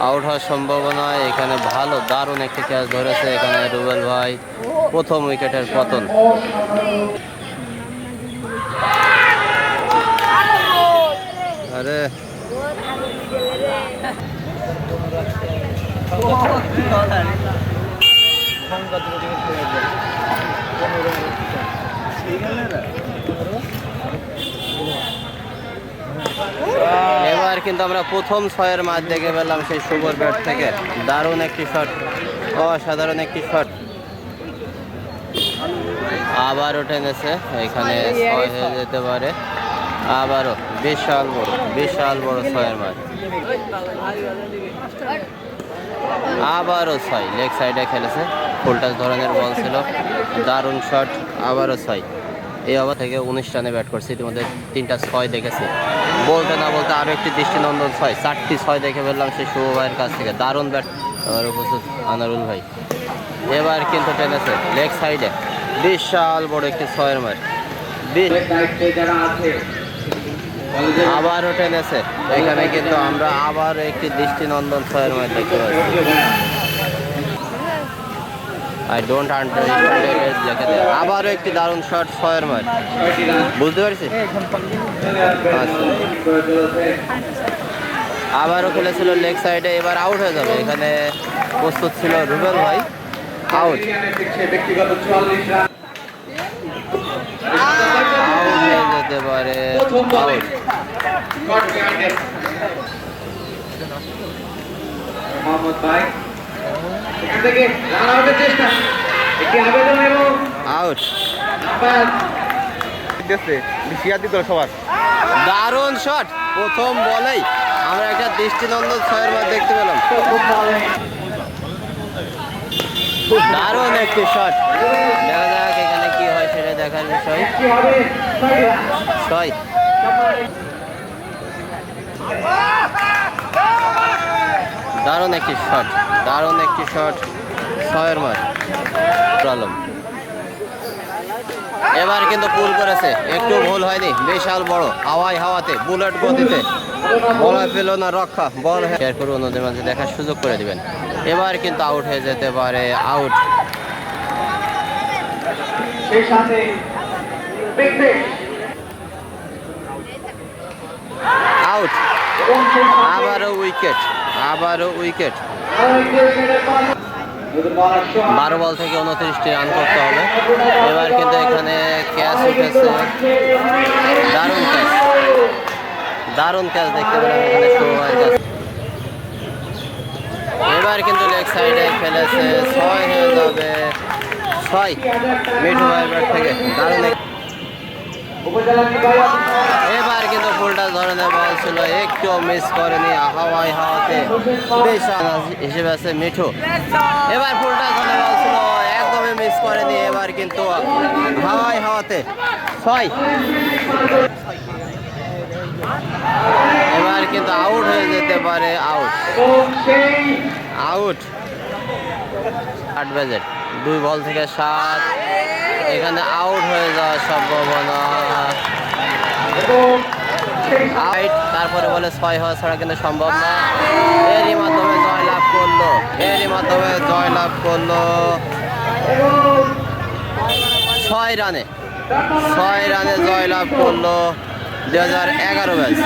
Out হওয়ার সম্ভাবনা। এখানে ভালো দারুণ একটি ক্যাচ ধরেছে এখানে রুবেল ভাই, প্রথম উইকেটের পতন। আরে এবার কিন্তু আমরা প্রথম 6-এর ম্যাচ দেখে পেলাম সেই শুভর ব্যাট থেকে। দারুণ একটি শট, অসাধারণ একটি শট। আবারও টেনেছে, এখানে 6 হয়ে যেতে পারে। আবারও বিশাল বড় 6-এর ম্যাচ। আবারও 6, লেগ সাইডে খেলেছে, ফুল টাচ ধরনের বল ছিল, দারুণ শট। আবারও 6। এই ওভার থেকে 19 রানে ব্যাট করছে, ইতিমধ্যে 3টা 6 দেখেছি। বলতে না বলতে আরও একটি দৃষ্টিনন্দন 6, 4টি 6 দেখে ফেললাম সেই শুভ ভাইয়ের কাছ থেকে। দারুণ ব্যাট আমার উপস্থিত আনারুল ভাই। এবার কিন্তু টেনেছে লেগ সাইডে, বিশাল বড় একটি 6-এর ম্যাচ। আবারও টেনেছে, এখানে কিন্তু আমরা আবার একটি দৃষ্টিনন্দন 6-এর ম্যাচ দেখতে পাচ্ছি। I don't understand. আবারও একটি দারুণ শট 6-এর ম্যাচ, বুঝতে পারছি। আবারও খেলেছিল লেগ সাইডে, এবার আউট হয়ে যাবে। এখানে প্রস্তুত ছিল রুবেল ভাই, আউট হয়ে যেতে পারে, আউট। আউট। দারুণ শট, প্রথম বলেই আমরা একটা দৃষ্টিনন্দন 6-এর ম্যাচ দেখতে পেলাম। দারুণ একটি শট, দেখা যাক এখানে কি হয় সেটা দেখার বিষয়। 6, দারুণ একটি শট, 6-এর ম্যাচ। আলম এবার কিন্তু পুল করেছে, একটু ভুল হয়নি, বিশাল বড় হাওয়াতে বুলেট গতিতে বল পেল না রক্ষা, বল শেয়ার করে অন্যদের মাঝে দেখার সুযোগ করে দিবেন। এবার কিন্তু আউট হয়ে যেতে পারে, আউট। আউট, আবারও উইকেট। 12 বল থেকে 29টি রান করতে হবে। এবার কিন্তু এখানে ক্যাচ উঠেছে, দারুণ ক্যাচ দেখতে পেলাম এখানে শুভভাইয়ের কাছে। এবার কিন্তু লেগ সাইডে খেলেছে, 6 হয়ে যাবে, 6 মিঠু ভাইয়ের ব্যাট থেকে। দারুণ এবার কিন্তু ফুলটা ধরনের বল ছিল, একটু মিস করেনি, হাওয়াতে বেশ হিসেবে আছে মিঠু। এবার ফুলটা ধরনের বল ছিল, একদমই মিস করেনি। এবার কিন্তু হাওয়াতে 6। এবার কিন্তু আউট হয়ে যেতে পারে, আউট। 8 বাজেট, 2 বল থেকে 7, এখানে আউট হয়ে যাওয়ার সম্ভাবনা। তারপরে বলে 6 হওয়া ছাড়া কিন্তু সম্ভব না। এরই মাধ্যমে জয়লাভ করলো 6 রানে জয়লাভ করলো 2011 ব্যাচ।